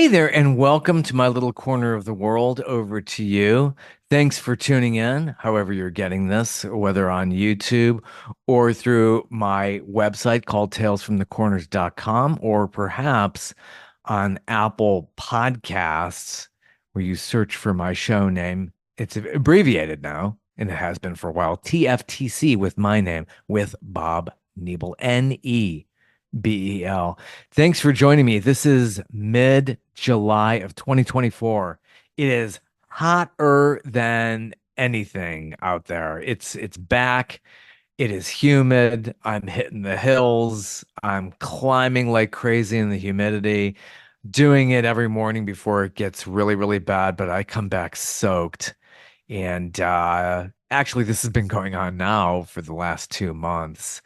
Hey there, and welcome to my little corner of the world. Over to you. Thanks for tuning in, however, you're getting this, whether on YouTube or through my website called talesfromthecorners.com, or perhaps on Apple Podcasts, where you search for my show name. It's abbreviated now, and it has been for a while. TFTC with my name, with Bob Nebel, Nebel. Thanks for joining me. This is mid-July of 2024. It is hotter than anything out there. It's back. It is humid. I'm hitting the hills. I'm climbing like crazy in the humidity, doing it every morning before it gets really, really bad, but I come back soaked. And actually, this has been going on now for the last 2 months.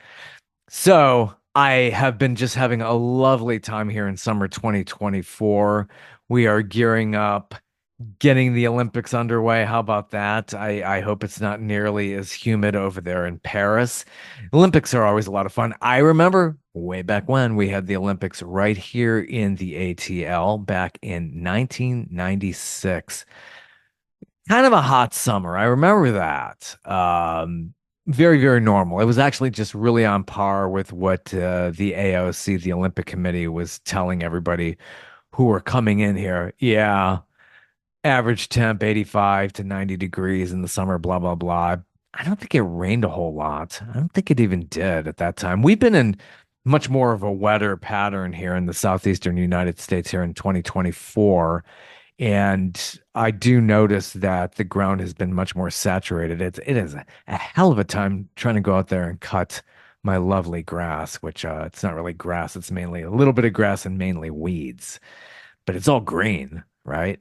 So I have been just having a lovely time here in summer 2024. We are gearing up, getting the Olympics underway. How about that? I hope it's not nearly as humid over there in Paris. Olympics are always a lot of fun. I remember way back when we had the Olympics right here in the ATL back in 1996. Kind of a hot summer. I remember that. Very, very normal. It was actually just really on par with what the AOC, the Olympic Committee, was telling everybody who were coming in here. Yeah, average temp 85 to 90 degrees in the summer, blah, blah, blah. I don't think it rained a whole lot. I don't think it even did at that time. We've been in much more of a wetter pattern here in the southeastern United States here in 2024. And I do notice that the ground has been much more saturated. It is a hell of a time trying to go out there and cut my lovely grass, which it's not really grass. It's mainly a little bit of grass and mainly weeds, but it's all green, right?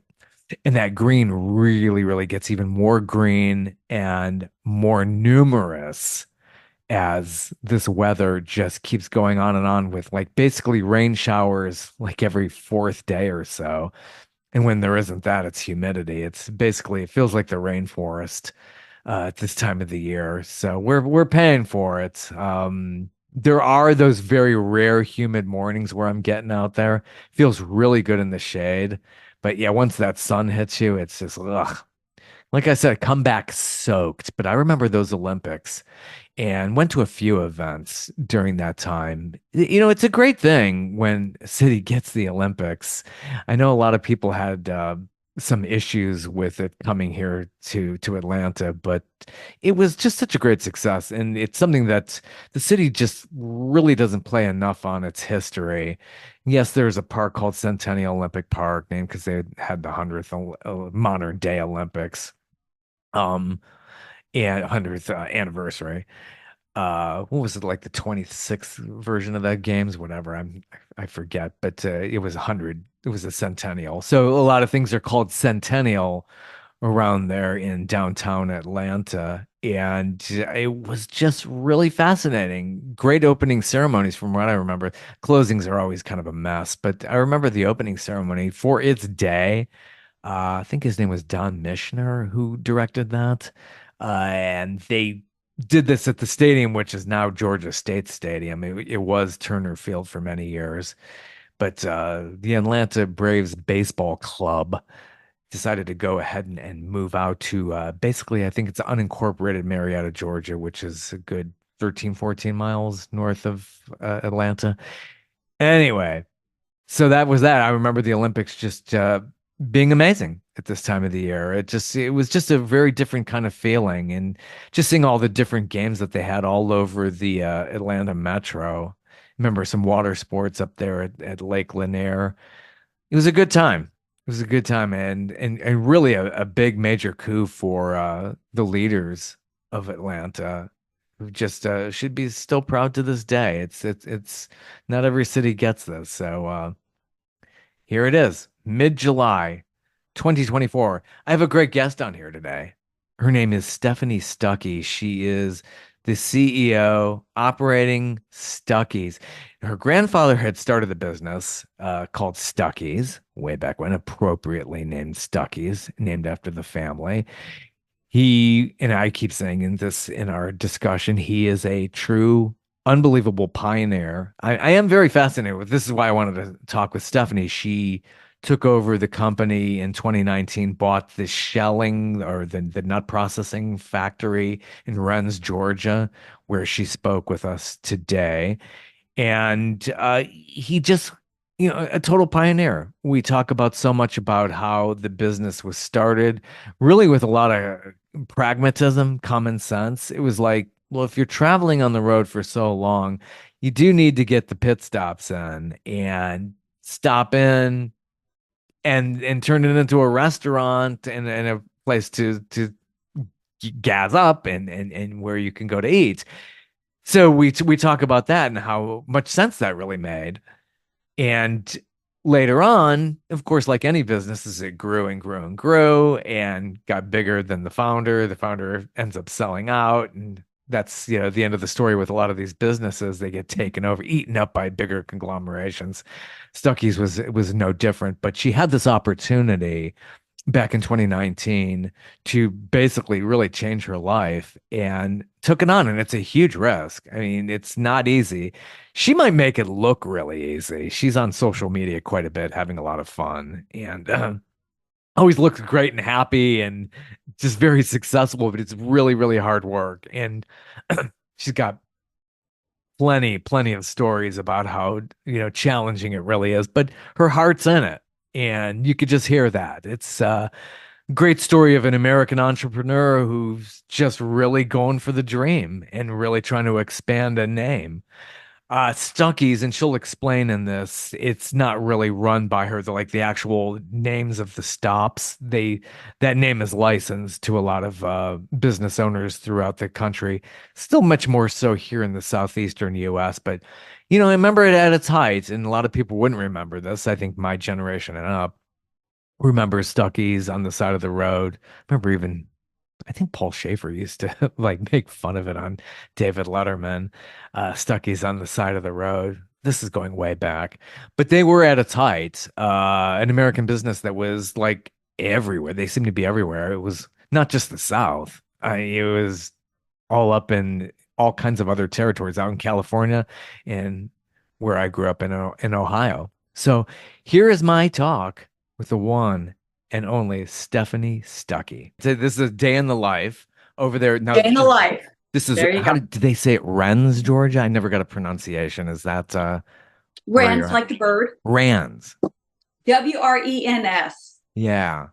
And that green really, really gets even more green and more numerous as this weather just keeps going on and on with like basically rain showers like every fourth day or so. And when there isn't that, it's humidity. It's basically, it feels like the rainforest at this time of the year. So we're paying for it. There are those very rare humid mornings where I'm getting out there. Feels really good in the shade. But yeah, once that sun hits you, it's just ugh. Like I said, come back soaked. But I remember those Olympics and went to a few events during that time. It's a great thing when a city gets the Olympics. I know a lot of people had some issues with it coming here to Atlanta, but it was just such a great success, and it's something that the city just really doesn't play enough on its history. Yes, there's a park called Centennial Olympic Park, named because they had the 100th modern day Olympics, um, and 100th anniversary. What was it, like the 26th version of that games, whatever, I forget, but it was 100, it was a centennial, so a lot of things are called centennial around there in downtown Atlanta. And it was just really fascinating. Great opening ceremonies from what I remember. Closings are always kind of a mess, but I remember the opening ceremony for its day. I think his name was Don Mishner who directed that. And they did this at the stadium, which is now Georgia State Stadium. It was Turner Field for many years, but the Atlanta Braves Baseball Club decided to go ahead and move out to basically, I think it's unincorporated Marietta, Georgia, which is a good 13, 14 miles north of Atlanta. Anyway, so that was that. I remember the Olympics just being amazing at this time of the year. It was just a very different kind of feeling, and just seeing all the different games that they had all over the Atlanta metro. Remember some water sports up there at Lake Lanier. It was a good time. It was a good time, and really a big major coup for the leaders of Atlanta, who just should be still proud to this day. It's not every city gets this. So here it is, mid-July, 2024. I have a great guest on here today. Her name is Stephanie Stuckey. She is the CEO operating Stuckey's. Her grandfather had started the business called Stuckey's way back when, appropriately named Stuckey's, named after the family. He, and I keep saying in this in our discussion, he is a true, unbelievable pioneer. I am very fascinated with this. Is why I wanted to talk with Stephanie. She took over the company in 2019, bought the shelling or the nut processing factory in Rennes, Georgia, where she spoke with us today. And he just, a total pioneer. We talk about so much about how the business was started, really with a lot of pragmatism, common sense. It was like, well, if you're traveling on the road for so long, you do need to get the pit stops in and stop in and turn it into a restaurant and a place to gas up and where you can go to eat. So we talk about that and how much sense that really made. And later on, of course, like any businesses, it grew and grew and grew and got bigger than the founder. The founder ends up selling out, and that's, the end of the story with a lot of these businesses. They get taken over, eaten up by bigger conglomerations. Stuckey's was no different, but she had this opportunity back in 2019 to basically really change her life and took it on. And it's a huge risk. I mean, it's not easy. She might make it look really easy. She's on social media quite a bit, having a lot of fun and always looks great and happy and just very successful, but it's really, really hard work. And she's got plenty of stories about how, challenging it really is, but her heart's in it. And you could just hear that. It's great story of an American entrepreneur who's just really going for the dream and really trying to expand a name. Stuckey's, and she'll explain in this, it's not really run by her. Like the actual names of the stops, that name is licensed to a lot of business owners throughout the country. Still much more so here in the southeastern U.S. But I remember it at its height, and a lot of people wouldn't remember this. I think my generation and up remember Stuckey's on the side of the road. Remember even I think Paul Schaefer used to like make fun of it on David Letterman. Stuckey's on the side of the road. This is going way back, but they were at its height. An American business that was like everywhere. They seemed to be everywhere. It was not just the South. It was all up in all kinds of other territories out in California and where I grew up in Ohio. So here is my talk with the one and only Stephanie Stuckey. So this is a day in the life over there. Now, Day in the life. this is There you how go. did they say it? Rennes, Georgia? I never got a pronunciation. Is that where Wrens, you're at? like the bird. Rans. Wrens. Yeah.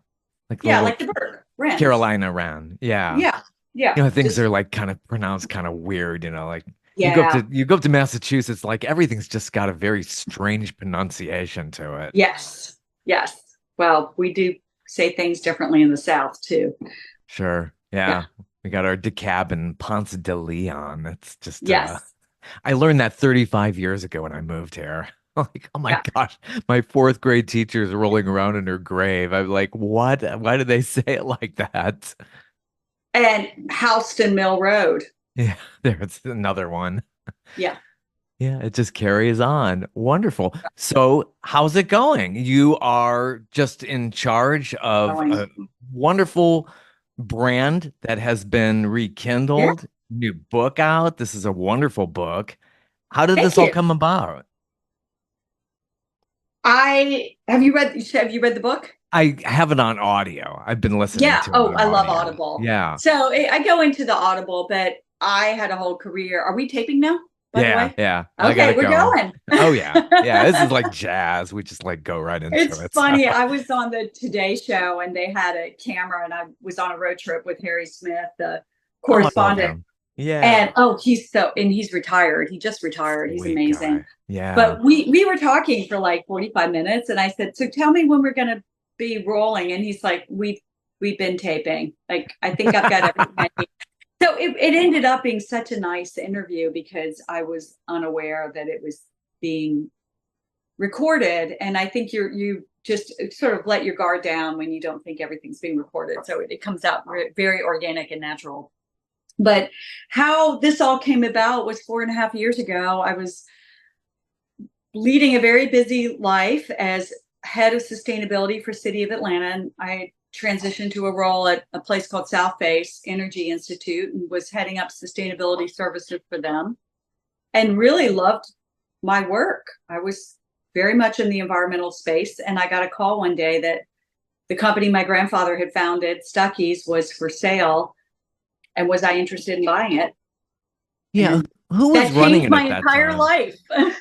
Like the Yeah, little like the bird. Wrens. Carolina Wren. Yeah. Yeah. Yeah. Things Just are like kind of pronounced kind of weird, like yeah. you go up to Massachusetts, like everything's just got a very strange pronunciation to it. Yes. Yes. Well, we do say things differently in the South too. Sure. Yeah. Yeah. We got our DeKalb and Ponce de Leon. It's just Yes. I learned that 35 years ago when I moved here. Like, oh my Yeah. gosh, my fourth grade teacher is rolling around in her grave. I'm like, what? Why did they say it like that? And Houston Mill Road. Yeah, there's another one. Yeah. Yeah, it just carries on. Wonderful. So, how's it going? You are just in charge of Going. a wonderful brand that has been Yeah. rekindled, new book out. This is a wonderful book. How did Thank this all you. come about? I have you read the book? I have it on audio. I've been listening Yeah. to it Oh, on I love audio. Audible. Yeah. So I go into the Audible, but I had a whole career. Are we taping now, by the Yeah, way? yeah. I got Okay, it we're going. going. Oh yeah. Yeah, this is like jazz. We just like go right into It's it. So, funny. I was on the Today Show and they had a camera, and I was on a road trip with Harry Smith, the oh, I love correspondent. him. Yeah. And he's retired. He just retired. He's Sweet amazing. guy. Yeah. But we were talking for like 45 minutes, and I said, "So tell me when we're going to be rolling." And he's like, "We've been taping. Like, I think I've got everything I need." So it ended up being such a nice interview because I was unaware that it was being recorded. And I think you just sort of let your guard down when you don't think everything's being recorded. So it comes out very organic and natural. But how this all came about was 4.5 years ago. I was leading a very busy life as head of sustainability for City of Atlanta. And I transitioned to a role at a place called South Face Energy Institute and was heading up sustainability services for them and really loved my work. I was very much in the environmental space. And I got a call one day that the company my grandfather had founded, Stuckey's, was for sale. And was I interested in buying it? Yeah. And Who was that running changed it my at that entire time? life.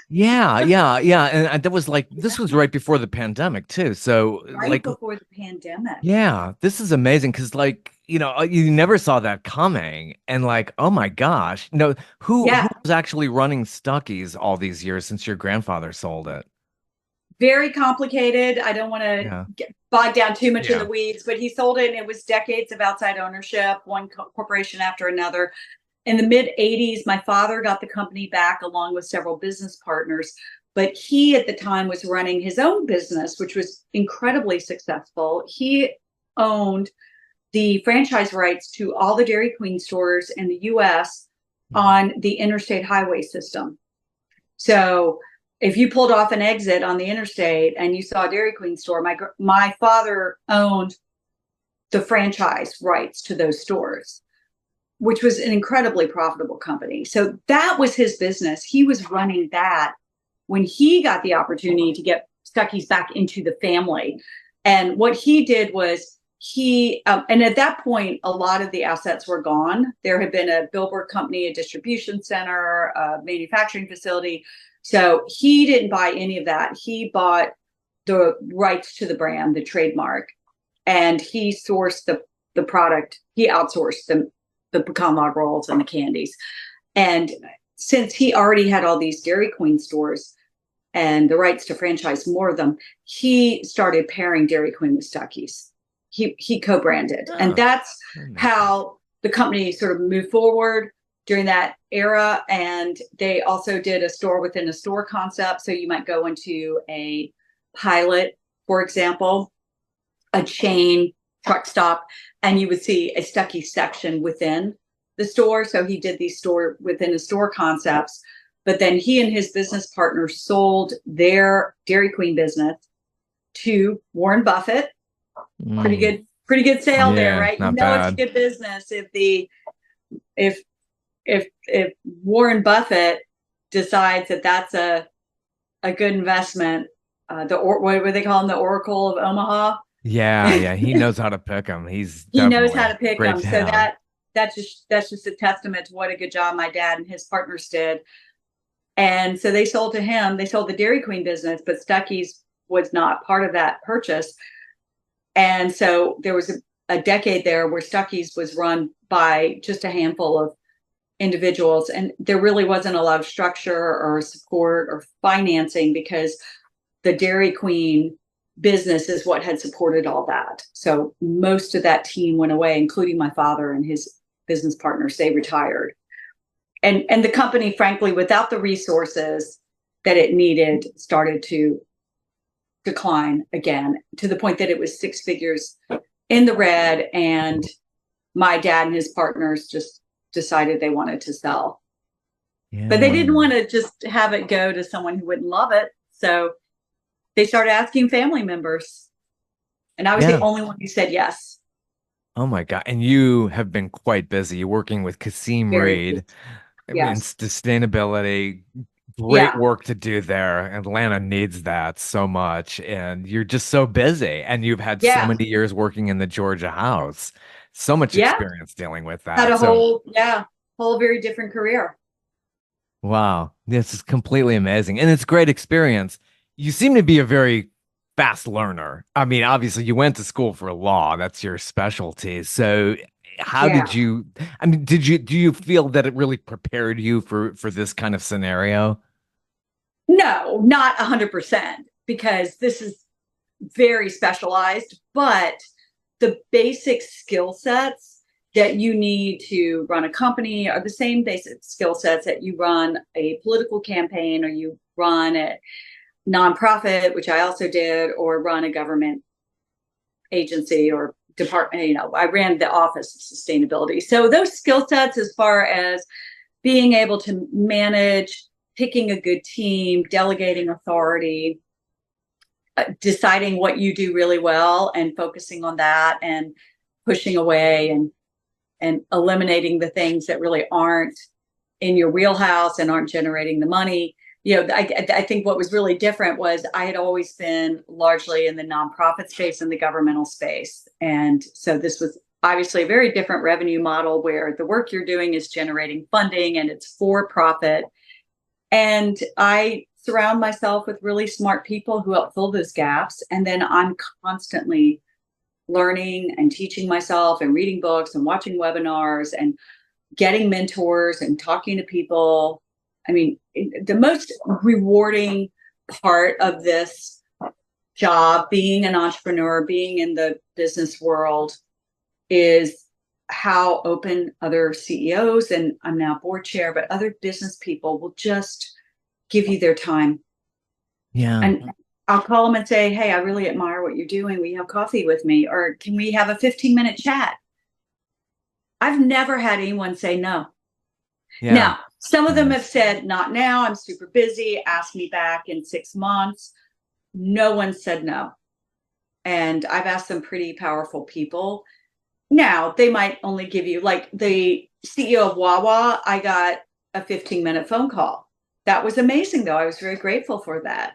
Yeah. And that was like, this was right before the pandemic too. So Right like, before the pandemic. yeah, this is amazing because like, you never saw that coming. And like, oh my gosh. No, who Yeah, was actually running Stuckey's all these years since your grandfather sold it? very complicated. I don't want to Yeah. get bogged down too much in the Yeah. weeds, but he sold it and it was decades of outside ownership, one corporation after another. In the mid 80s, my father got the company back along with several business partners. But he at the time was running his own business, which was incredibly successful. He owned the franchise rights to all the Dairy Queen stores in the US on the interstate highway system. So if you pulled off an exit on the interstate and you saw a Dairy Queen store, my father owned the franchise rights to those stores, which was an incredibly profitable company. So that was his business. He was running that when he got the opportunity to get Stuckey's back into the family. And what he did was and at that point, a lot of the assets were gone. There had been a billboard company, a distribution center, a manufacturing facility. So he didn't buy any of that. He bought the rights to the brand, the trademark, and he sourced the product. He outsourced the pecan log rolls and the candies. And since he already had all these Dairy Queen stores and the rights to franchise more of them, he started pairing Dairy Queen with Stuckey's. He co-branded. And Oh, that's that makes sense. how the company sort of moved forward during that era. And they also did a store within a store concept. So you might go into a Pilot, for example, a chain truck stop, and you would see a Stuckey section within the store. So he did these store within a store concepts. But then he and his business partner sold their Dairy Queen business to Warren Buffett. Mm, Pretty good sale there, yeah, right? You not know it's bad. good business if if Warren Buffett decides that that's a good investment. What do they call him? The Oracle of Omaha. Yeah, he knows how to pick them. He's He knows how definitely to pick great them. to So have. that's just a testament to what a good job my dad and his partners did. And so they sold to him. They sold the Dairy Queen business, but Stuckey's was not part of that purchase. And so there was a decade there where Stuckey's was run by just a handful of individuals, and there really wasn't a lot of structure or support or financing because the Dairy Queen business is what had supported all that. So most of that team went away, including my father and his business partners. They retired. And the company, frankly, without the resources that it needed, started to decline again to the point that it was six figures in the red. And my dad and his partners just decided they wanted to sell. But they Yeah. didn't want to just have it go to someone who wouldn't love it. So they started asking family members. And I was the Yeah. only one who said yes. Oh my God. And you have been quite busy. You're working with Kasim Very, Reed. I mean, yes. sustainability, great Yeah. work to do there. Atlanta needs that so much. And you're just so busy. And you've had so Yeah. many years working in the Georgia house, so much Yeah. experience dealing with Had that. a So, whole very different career. wow, this is completely amazing. And it's great experience. You seem to be a very fast learner. I mean, obviously, you went to school for law, that's your specialty. So, how did Yeah. you, I mean, do you feel that it really prepared you for this kind of scenario? No, not 100% because this is very specialized, but the basic skill sets that you need to run a company are the same basic skill sets that you run a political campaign or you run a nonprofit, which I also did, or run a government agency or department. I ran the Office of Sustainability. So those skill sets, as far as being able to manage, picking a good team, delegating authority, deciding what you do really well and focusing on that and pushing away and eliminating the things that really aren't in your wheelhouse and aren't generating the money. I think what was really different was I had always been largely in the nonprofit space and the governmental space. And so this was obviously a very different revenue model where the work you're doing is generating funding and it's for profit. And I surround myself with really smart people who help fill those gaps. And then I'm constantly learning and teaching myself and reading books and watching webinars and getting mentors and talking to people. I mean, the most rewarding part of this job, being an entrepreneur, being in the business world, is how open other CEOs, and I'm now board chair, but other business people will just give you their time. Yeah. And I'll call them and say, hey, I really admire what you're doing. Will you have coffee with me? Or can we have a 15-minute chat? I've never had anyone say no. Yeah. Now, some of them have Nice. said, not now, I'm super busy, ask me back in 6 months. No one said no. And I've asked some pretty powerful people. Now, they might only give you, like the CEO of Wawa, I got a 15-minute phone call. That was amazing, though. I was very grateful for that.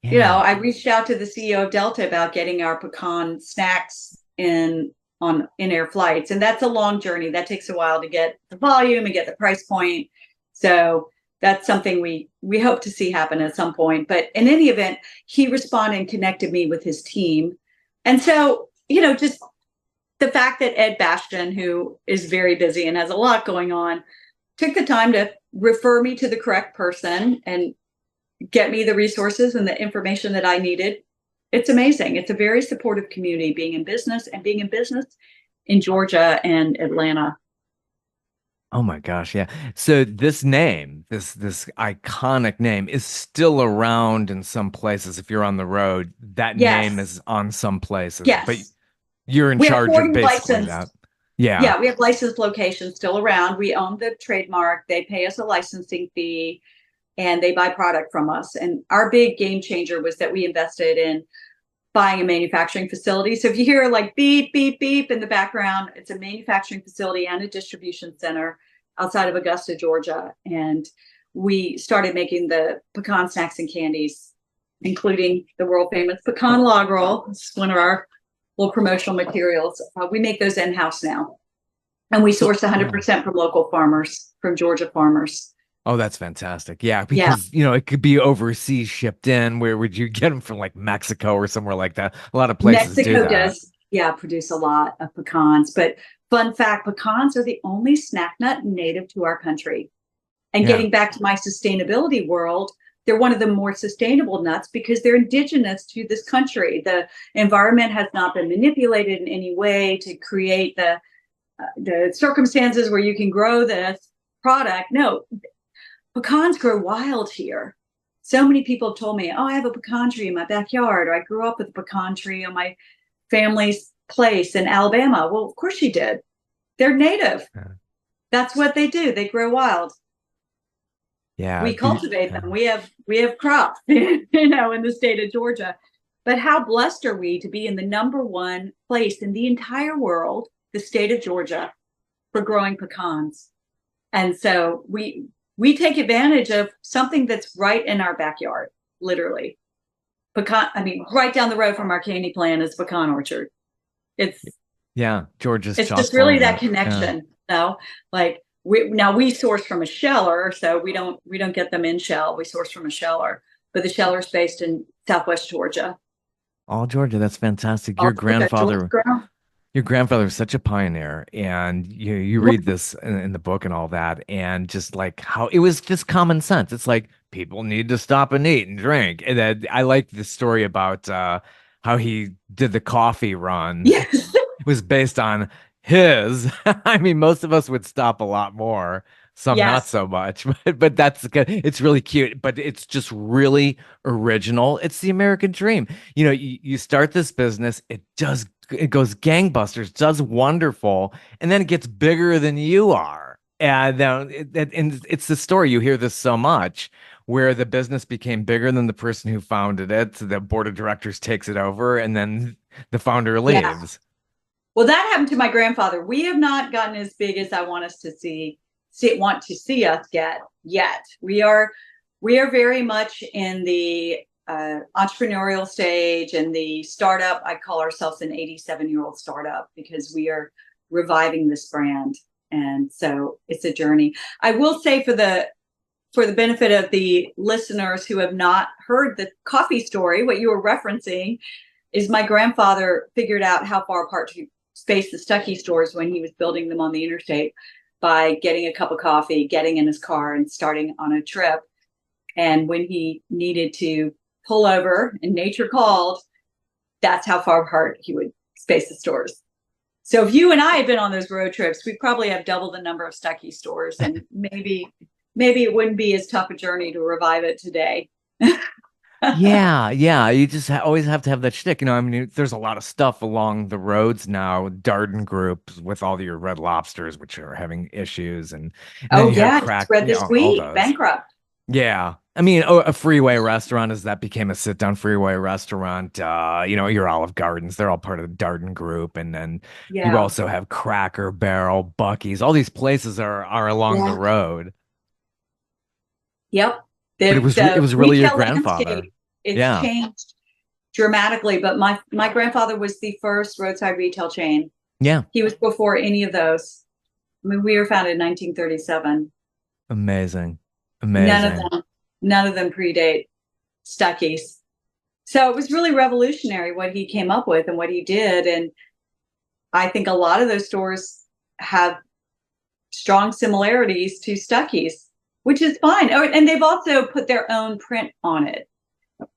Yeah. I reached out to the CEO of Delta about getting our pecan snacks on in-air flights, and that's a long journey. That takes a while to get the volume and get the price point. So that's something we hope to see happen at some point. But in any event, he responded and connected me with his team. And so, just the fact that Ed Bastian, who is very busy and has a lot going on, took the time to refer me to the correct person and get me the resources and the information that I needed. It's amazing. It's a very supportive community, being in business in Georgia and Atlanta. Oh my gosh, yeah. So this name, this iconic name is still around in some places. If you're on the road, that name Yes. is on some places, but Yes. you're in We have charge of 40 basically that. licensed. Yeah. Yeah, we have licensed locations still around. We own the trademark. They pay us a licensing fee and they buy product from us. And our big game changer was that we invested in buying a manufacturing facility. So if you hear like beep, beep, beep in the background, it's a manufacturing facility and a distribution center outside of Augusta, Georgia. And we started making the pecan snacks and candies, including the world famous pecan log roll. It's one of our little promotional materials. We make those in-house now. And we So, source 100% from local farmers, from Georgia farmers. oh, that's fantastic. Yeah, Yeah. because it could be overseas shipped in. Where would you get them from, like Mexico or somewhere like that? A lot of places do Mexico that. does, yeah, produce a lot of pecans. But fun fact, pecans are the only snack nut native to our country. And Yeah. getting back to my sustainability world, they're one of the more sustainable nuts because they're indigenous to this country. The environment has not been manipulated in any way to create the circumstances where you can grow this product. No, pecans grow wild here. So many people have told me, oh, I have a pecan tree in my backyard, or I grew up with a pecan tree on my family's place in Alabama. Well, of course you did. They're native. Yeah. That's what they do. They grow wild. Yeah. We cultivate them. We have crops, in the state of Georgia. But how blessed are we to be in the number one place in the entire world, the state of Georgia, for growing pecans? And so we take advantage of something that's right in our backyard, literally. Pecan, I mean, right down the road from our candy plant is pecan orchard. It's Yeah. Georgia's it's chock just full really of that it. Yeah. connection, like we source from a sheller, so we don't get them in shell. We source from a sheller, but the sheller's based in Southwest Georgia. All Georgia. That's fantastic. All Georgia, Georgia ground. Your grandfather was such a pioneer, and you read this in the book and all that, and just like how it was just common sense. It's like people need to stop and eat and drink. And then I like the story about how he did the coffee run. Yes, It was based on his. I mean, most of us would stop a lot more, some not yes, so much, but that's good. It's really cute, but it's just really original. It's the American dream. You start this business, it goes gangbusters, does wonderful, and then it gets bigger than you are. And then and it's the story. You hear this so much where the business became bigger than the person who founded it. The board of directors takes it over, and then the founder yeah. leaves. Well, that happened to my grandfather. We have not gotten as big as I want to see us get yet. We are. We are very much in the entrepreneurial stage and the startup. I call ourselves an 87-year-old startup because we are reviving this brand. And so it's a journey. I will say for the benefit of the listeners who have not heard the coffee story, what you were referencing is my grandfather figured out how far apart to space the Stuckey stores when he was building them on the interstate by getting a cup of coffee, getting in his car and starting on a trip. And when he needed to pull over and nature called, that's how far apart he would space the stores. So if you and I had been on those road trips, we probably have double the number of Stuckey stores, and maybe it wouldn't be as tough a journey to revive it today. Yeah, yeah. You just always have to have that shtick. I mean, there's a lot of stuff along the roads now, Darden groups with all your Red Lobsters, which are having issues, and then Oh you have yeah, just crack, read this all week, those. bankrupt. Yeah. I mean, a freeway restaurant as that became a sit-down freeway restaurant. Your Olive Gardens, they're all part of the Darden group. And then you Yeah, also have Cracker Barrel, Bucky's. All these places are along the yeah, road. yep. But it The was really your retail grandfather. landscape, it's Yeah. changed dramatically. But my grandfather was the first roadside retail chain. Yeah. He was before any of those. I mean, we were founded in 1937. Amazing. None of Amazing. them, none of them predate Stuckey's. So it was really revolutionary what he came up with and what he did. And I think a lot of those stores have strong similarities to Stuckey's, which is fine. Oh, and they've also put their own print on it.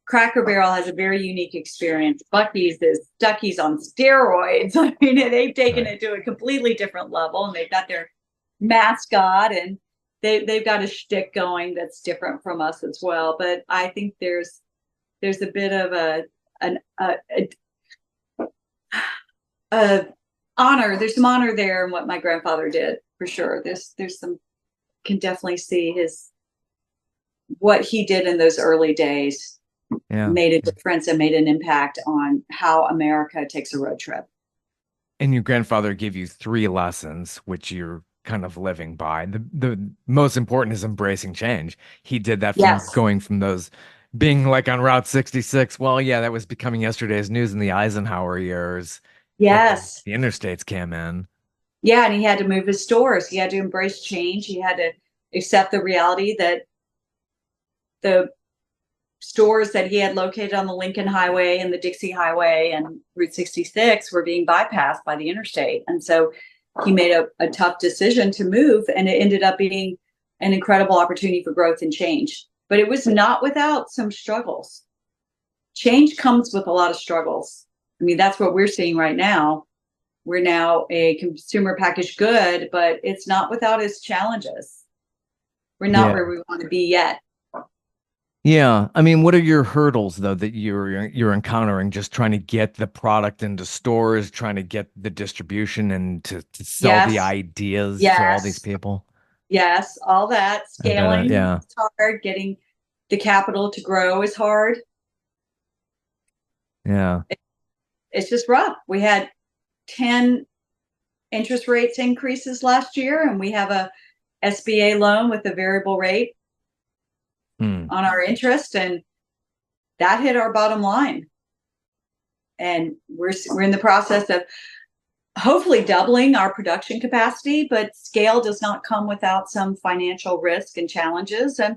Cracker Barrel has a very unique experience. Bucky's is Stuckey's on steroids. I mean, they've taken Right. it to a completely different level, and they've got their mascot, and they've got a shtick going that's different from us as well. But I think there's a bit of a honor. There's some honor there in what my grandfather did for sure. There's some, can definitely see what he did in those early days Yeah. made a difference and made an impact on how America takes a road trip. And your grandfather gave you three lessons, which you're kind of living by. The most important is embracing change. He did that from Yes. going from those being like on Route 66. Well, yeah, that was becoming yesterday's news in the Eisenhower years. And then Yes. the interstates came in. Yeah. And he had to move his stores. He had to embrace change. He had to accept the reality that the stores that he had located on the Lincoln Highway and the Dixie Highway and Route 66 were being bypassed by the interstate. And so he made a tough decision to move, and it ended up being an incredible opportunity for growth and change. But it was not without some struggles. Change comes with a lot of struggles. I mean, that's what we're seeing right now. We're now a consumer packaged good, but it's not without its challenges. We're not Yeah. where we want to be yet. Yeah. I mean, what are your hurdles though that you're encountering just trying to get the product into stores, trying to get the distribution and to sell the Yes, ideas to all these yes, people? yes, all that. I bet, Scaling yeah. is hard. Getting the capital to grow is hard. Yeah. It's just rough. We had 10 interest rates increases last year, and we have a SBA loan with a variable rate Hmm. on our interest, and that hit our bottom line. And we're in the process of hopefully doubling our production capacity, but scale does not come without some financial risk and challenges. And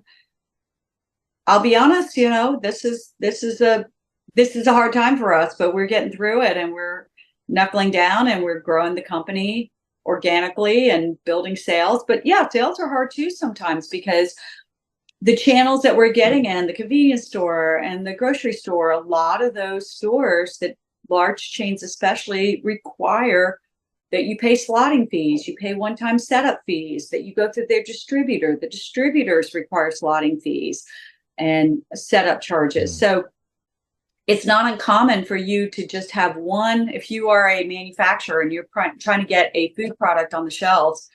I'll be honest, this is a hard time for us, but we're getting through it, and we're knuckling down, and we're growing the company organically and building sales. But yeah, sales are hard too sometimes because the channels that we're getting in, the convenience store and the grocery store, a lot of those stores, that large chains especially, require that you pay slotting fees, you pay one-time setup fees, that you go through their distributor. The distributors require slotting fees and setup charges. Hmm. So it's not uncommon for you to just have one. If you are a manufacturer and you're trying to get a food product on the shelves,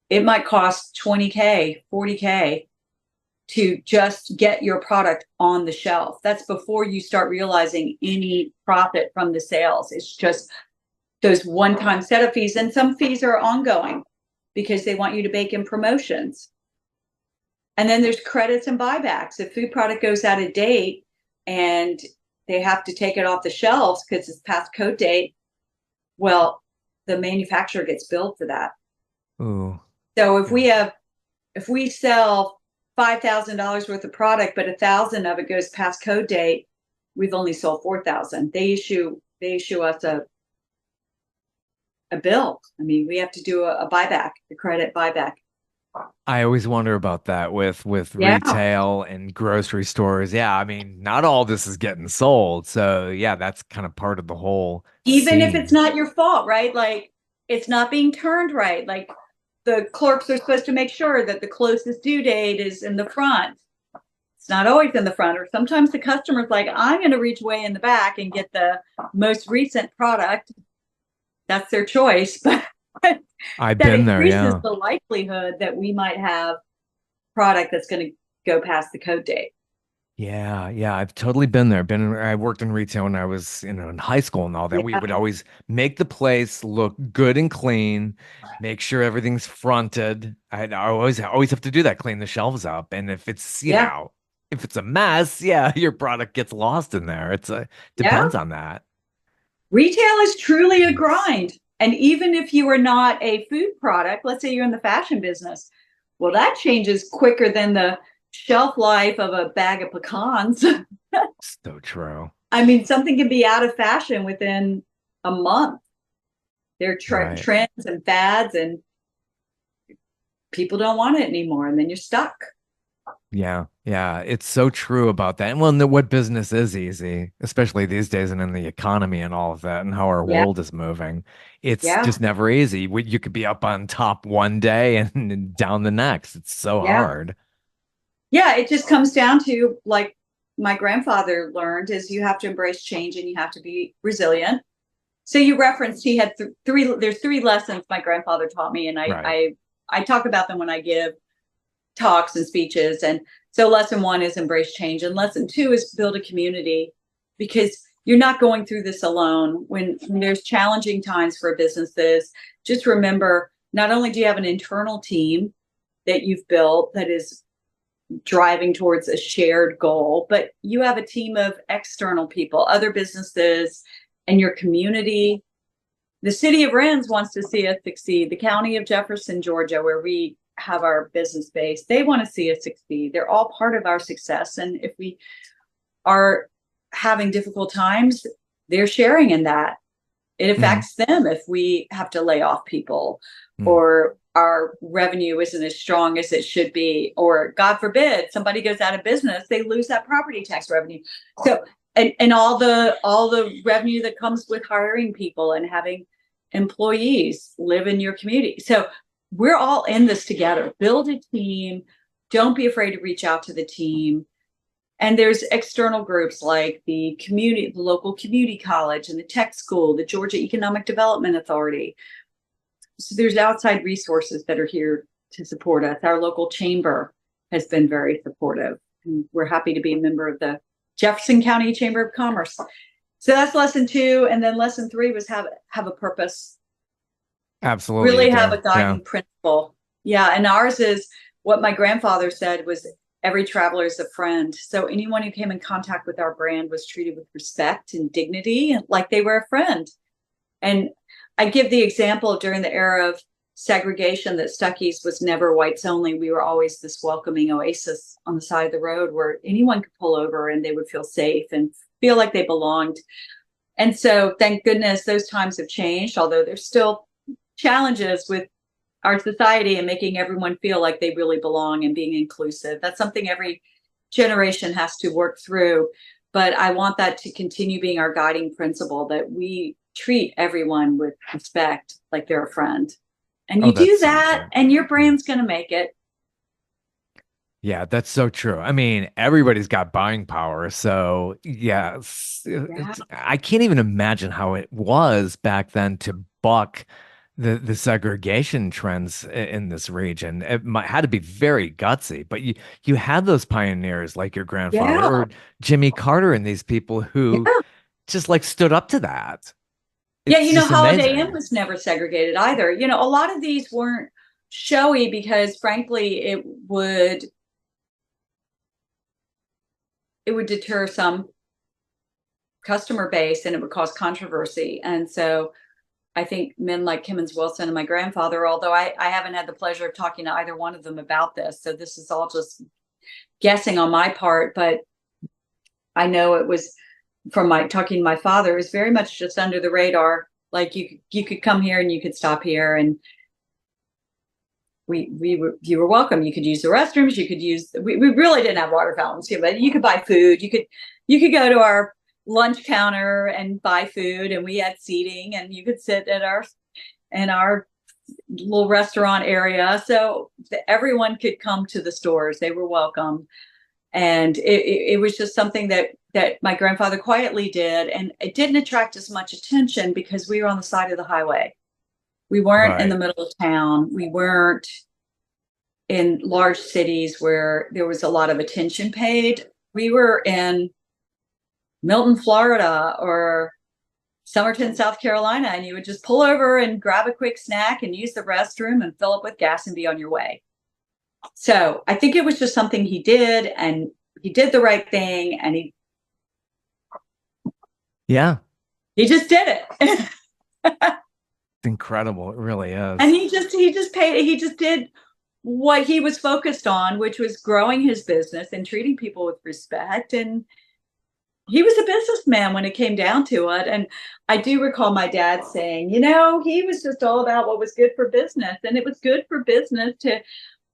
it might cost 20K, 40K to just get your product on the shelf. That's before you start realizing any profit from the sales. It's just those one-time setup fees, and some fees are ongoing because they want you to bake in promotions. And then there's credits and buybacks. If food product goes out of date and they have to take it off the shelves because it's past code date, well, the manufacturer gets billed for that. Ooh. So Yeah. if we sell $5,000 worth of product, but 1,000 of it goes past code date, we've only sold 4,000. They issue us a bill. I mean, we have to do a buyback, a credit buyback. I always wonder about that with Yeah. retail and grocery stores. Yeah, I mean, not all this is getting sold. So yeah, that's kind of part of the whole Even if it's scene. not your fault, right? Like it's not being turned right. Like the clerks are supposed to make sure that the closest due date is in the front. It's not always in the front, or sometimes the customer's like, I'm going to reach way in the back and get the most recent product. That's their choice, but I've that been there, increases yeah. the likelihood that we might have product that's going to go past the code date. Yeah, yeah, I've totally been there. I worked in retail when I was, in high school and all that. We Yeah. would always make the place look good and clean, make sure everything's fronted. I always have to do that, clean the shelves up. And if it's, Yeah. if it's a mess, yeah, your product gets lost in there. Yeah. Depends on that. Retail is truly a grind. And even if you are not a food product, let's say you're in the fashion business, well, that changes quicker than the shelf life of a bag of pecans. So true. I mean, something can be out of fashion within a month. There are Right. trends and fads, and people don't want it anymore. And then you're stuck. Yeah, yeah, it's so true about that. And well, what business is easy, especially these days and in the economy and all of that and how our Yeah. world is moving. It's Yeah. just never easy. You could be up on top one day and down the next. It's so Yeah. hard. Yeah. It just comes down to like my grandfather learned is you have to embrace change and you have to be resilient. So you referenced he had three. There's three lessons my grandfather taught me, and Right. I talk about them when I give talks and speeches. And so lesson one is embrace change, and lesson two is build a community, because you're not going through this alone. When there's challenging times for businesses, just remember not only do you have an internal team that you've built that is driving towards a shared goal, but you have a team of external people, other businesses, and your community. The city of Rennes wants to see us succeed. The county of Jefferson, Georgia, where we have our business base, they want to see us succeed. They're all part of our success. And if we are having difficult times, they're sharing in that. It Hmm. affects them if we have to lay off people, Hmm. or our revenue isn't as strong as it should be, or God forbid somebody goes out of business, they lose that property tax revenue. So and all the revenue that comes with hiring people and having employees live in your community. So we're all in this together. Build a team. Don't be afraid to reach out to the team. And there's external groups like the local community college and the tech school, the Georgia Economic Development Authority. So there's outside resources that are here to support us. Our local chamber has been very supportive. And we're happy to be a member of the Jefferson County Chamber of Commerce. So that's lesson two. And then lesson three was have a purpose, Absolutely, you really have do. a Yeah. guiding principle. Yeah. And ours is what my grandfather said was every traveler is a friend. So anyone who came in contact with our brand was treated with respect and dignity, and like they were a friend. And I give the example during the era of segregation that Stuckey's was never whites only. We were always this welcoming oasis on the side of the road where anyone could pull over and they would feel safe and feel like they belonged. And so thank goodness those times have changed, although there's still challenges with our society and making everyone feel like they really belong and being inclusive. That's something every generation has to work through. But I want that to continue being our guiding principle, that we treat everyone with respect like they're a friend. And Oh, you that's do so that, true. and your Yeah. brand's going to make it. Yeah, that's so true. I mean, everybody's got buying power. So, yeah, Yeah. I can't even imagine how it was back then to buck the segregation trends in this region. Had to be very gutsy, but you had those pioneers like your grandfather Yeah. or Jimmy Carter and these people who Yeah. just like stood up to that. Yeah. It's just Holiday Inn amazing. was never segregated either. A lot of these weren't showy because, frankly, it would it would deter some customer base and it would cause controversy. And so I think men like Kimmons Wilson and my grandfather, although I haven't had the pleasure of talking to either one of them about this, so this is all just guessing on my part, but I know it was from my talking to my father, it was very much just under the radar. Like you could come here and you could stop here, and you were welcome. You could use the restrooms. You could use. We really didn't have water fountains here, but you could buy food. You could go to our lunch counter and buy food, and we had seating, and you could sit at our little restaurant area, so everyone could come to the stores. They were welcome, and it was just something that my grandfather quietly did, and it didn't attract as much attention because we were on the side of the highway. We weren't in the Right. middle of town. We weren't in large cities where there was a lot of attention paid. We were in Milton, Florida, or Somerton, South Carolina, and you would just pull over and grab a quick snack and use the restroom and fill up with gas and be on your way. So I think it was just something he did, and he did the right thing, and Yeah. he just did it. It's incredible. It really And is. he just did what he was focused on, which was growing his business and treating people with respect. And he was a businessman when it came down to it. And I do recall my dad saying, he was just all about what was good for business. And it was good for business to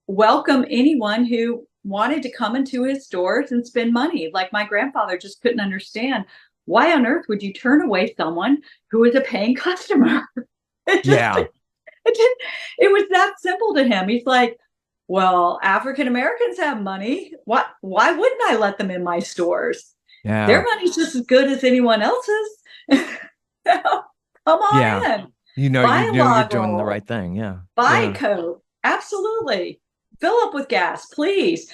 welcome anyone who wanted to come into his stores and spend money. Like my grandfather just couldn't understand, why on earth would you turn away someone who is a paying customer? It just Yeah. it was that simple to him. He's like, well, African Americans have money. Why wouldn't I let them in my stores? Their Yeah. money's just as good as anyone else's. Come Yeah. on in. You Buy a know you're log doing the roll. right thing. Yeah. Buy a Yeah. coat. Absolutely. Fill up with gas, please.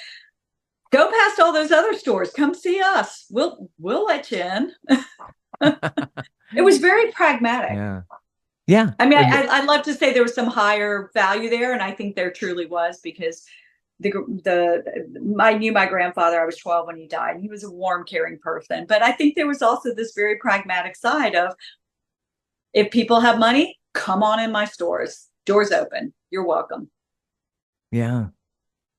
Go past all those other stores. Come see us. We'll let you in. It was very pragmatic. Yeah. Yeah. I mean, And I'd love to say there was some higher value there, and I think there truly was, because I knew my grandfather. I was 12 when he died. He was a warm, caring person, but I think there was also this very pragmatic side of, if people have money, come on in my stores. Doors open. You're welcome. yeah.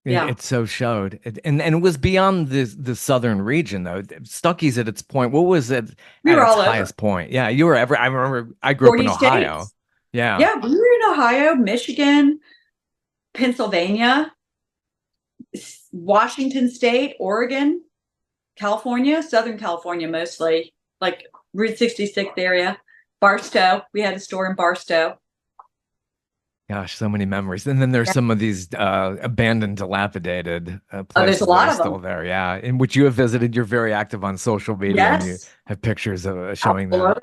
Yeah, It so showed, and it was beyond the southern region though. Stuckey's at its point. What was it we at were its all over highest point? Yeah, you were ever. I remember I grew up in 40 Ohio. states. Yeah, Yeah, we were in Ohio, Michigan, Pennsylvania, Washington State, Oregon, California, Southern California mostly, like Route 66 area. Barstow. We had a store in Barstow. gosh, so many memories. And then there's Yeah. some of these abandoned, dilapidated Oh, there's a places that lot are of still them. there. Yeah, in which you have visited. You're very active on social media, and you Yes. have pictures of All showing that. over.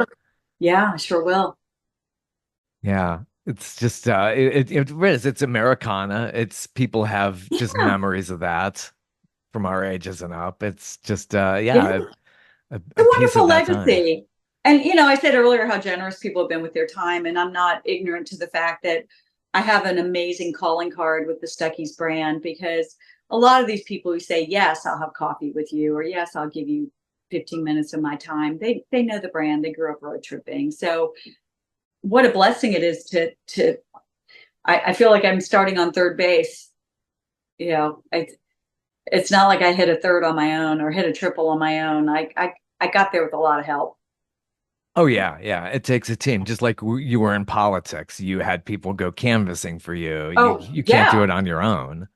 Yeah, I sure will. Yeah, it's just it is. It's Americana. It's people have just Yeah. memories of that from our ages and up. It's just Yeah. yeah, It's a a piece wonderful of that time. legacy. And, I said earlier how generous people have been with their time. And I'm not ignorant to the fact that I have an amazing calling card with the Stuckey's brand, because a lot of these people who say, yes, I'll have coffee with you, or yes, I'll give you 15 minutes of my time, they know the brand. They grew up road tripping. So what a blessing it is to I feel like I'm starting on third base. You know, it's not like I hit a third on my own or hit a triple on my own. I got there with a lot of help. Oh yeah, yeah. It takes a team. Just like you were in politics, you had people go canvassing for you. Oh, You can't do yeah. it on your own.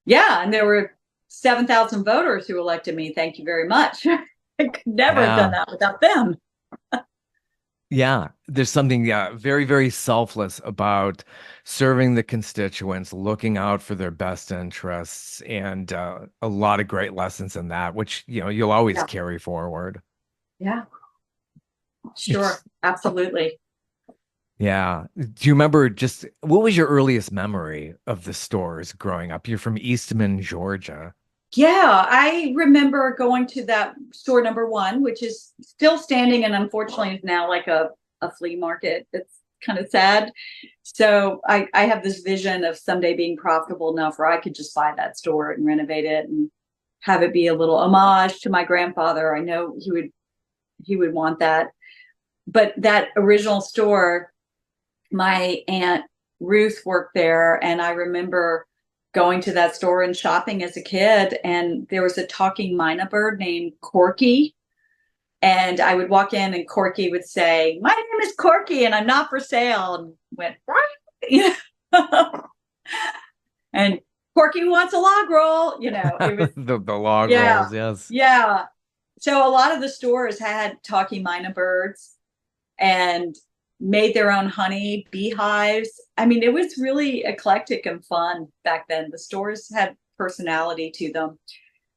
Yeah. And there were 7,000 voters who elected me. Thank you very much. I could never have done Yeah. that without them. Yeah, there's something, yeah, very, very selfless about serving the constituents, looking out for their best interests, and a lot of great lessons in that, which, you'll always Yeah. carry forward. Yeah. Sure. It's, Absolutely. yeah. Do you remember just what was your earliest memory of the stores growing up? You're from Eastman, Georgia. Yeah, I remember going to that store number one, which is still standing and unfortunately is now like a flea market. It's kind of sad. So I have this vision of someday being profitable enough where I could just buy that store and renovate it and have it be a little homage to my grandfather. I know he would want that. But that original store, my aunt Ruth worked there, and I remember going to that store and shopping as a kid. And there was a talking mynah bird named Corky, and I would walk in, and Corky would say, "My name is Corky, and I'm not for sale." And went, you know, and Corky wants a log roll. It was, The log yeah, rolls, yes. yeah. So a lot of the stores had talking mynah birds and made their own honey beehives. I mean, it was really eclectic and fun back then. The stores had personality to them.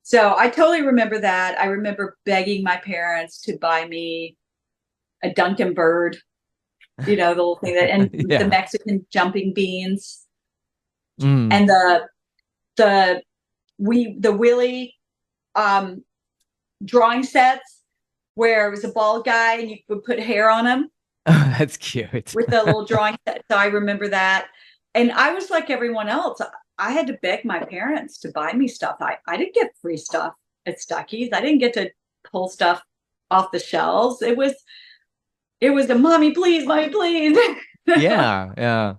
So I totally remember that. I remember begging my parents to buy me a Duncan bird, the little thing and the Yeah. Mexican jumping beans Mm. and the the Willie um, drawing sets where it was a bald guy and you would put hair on him Oh, that's cute. with a little drawing set. So I remember that. And I was like everyone else. I had to beg my parents to buy me stuff. I didn't get free stuff at Stuckey's. I didn't get to pull stuff off the shelves. It was a mommy, please, mommy, please. Yeah, yeah.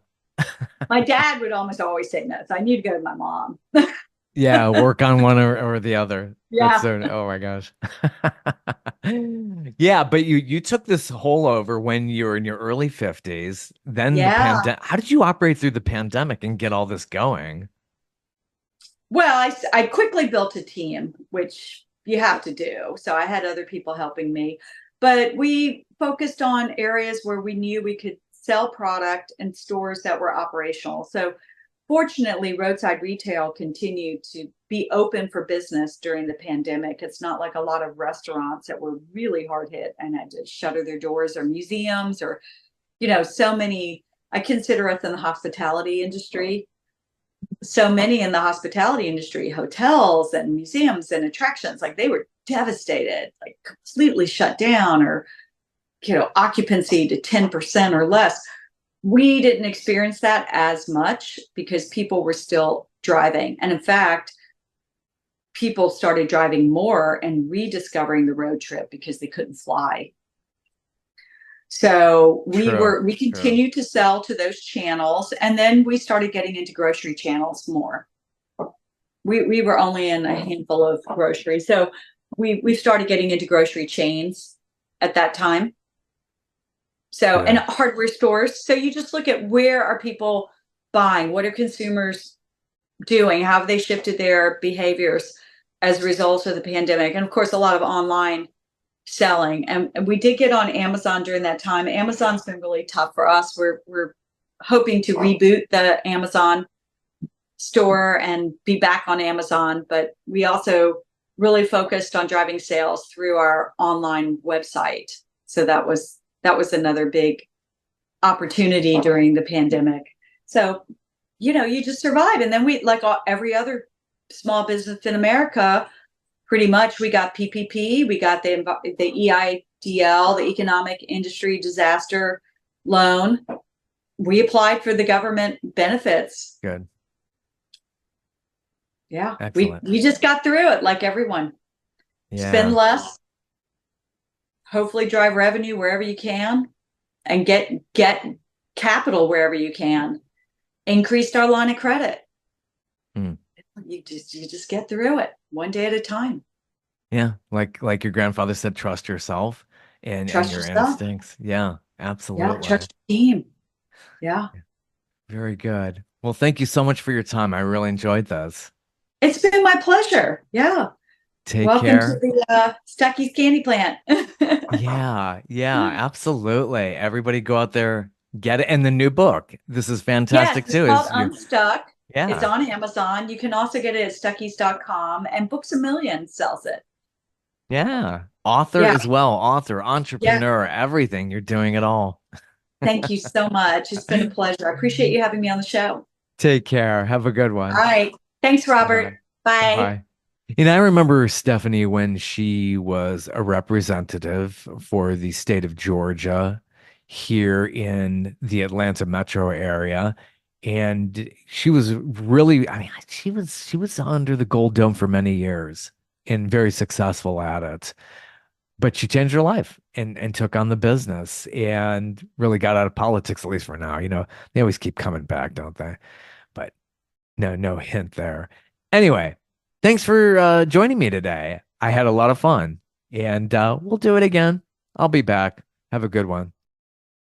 My dad would almost always say no. So I need to go to my mom. Yeah, work on one or the other. That's Yeah. so, oh my gosh. Yeah, but you took this hole over when you were in your early 50s, then the Yeah. pandemic. How did you operate through the pandemic and get all this going? Well, I quickly built a team, which you have to do. So I had other people helping me, but we focused on areas where we knew we could sell product and stores that were operational. So fortunately, roadside retail continued to be open for business during the pandemic. It's not like a lot of restaurants that were really hard hit and had to shutter their doors, or museums, or, so many. I consider us in the hospitality industry. So many in the hospitality industry, hotels and museums and attractions, like they were devastated, like completely shut down, or, occupancy to 10% or less. We didn't experience that as much because people were still driving. And in fact, people started driving more and rediscovering the road trip because they couldn't fly. So True, we true. continued to sell to those channels. And then we started getting into grocery channels more. We were only in a handful of groceries. So we started getting into grocery chains at that time. So, and Good. hardware stores. So you just look at, where are people buying? What are consumers doing? How have they shifted their behaviors as a result of the pandemic? And of course, a lot of online selling. And we did get on Amazon during that time. Amazon's been really tough for us. We're hoping to reboot the Amazon store and be back on Amazon, but we also really focused on driving sales through our online website. So that was another big opportunity during the pandemic. So, you just survive. And then we, like every other small business in America, pretty much we got PPP, we got the EIDL, the Economic Industry Disaster Loan. We applied for the government benefits. Good. Yeah, we Excellent. we just got through it like everyone. Spend Yeah. less, hopefully drive revenue wherever you can, and get capital wherever you can. Increased our line of credit. Mm. You just get through it one day at a time. Yeah. Like your grandfather said, trust yourself and Trust your yourself. instincts. Yeah, Yeah, absolutely. trust your team. Yeah. Very good. Well, thank you so much for your time. I really enjoyed this. It's been my pleasure. Yeah. Take Welcome to care. the Stuckey's Candy Plant. Yeah, yeah, absolutely. Everybody go out there, get it. And the new book. This is Yes, fantastic it's too. called Is you Unstuck. It's Yeah. on Amazon. You can also get it at Stuckeys.com, and Books a Million sells it. Yeah. Author Yeah. as well. Author, Yeah. entrepreneur, everything. You're doing it all. Thank you so much. It's been a pleasure. I appreciate you having me on the show. Take care. Have a good All one. right. Thanks, Robert. Bye. Bye. Bye. And I remember Stephanie when she was a representative for the state of Georgia here in the Atlanta metro area. And she was really, I mean, she was under the gold dome for many years and very successful at it. But she changed her life and took on the business and really got out of politics, at least for now. They always keep coming back, don't they? But no hint there. Anyway, thanks for joining me today. I had a lot of fun, and we'll do it again. I'll be back. Have a good one.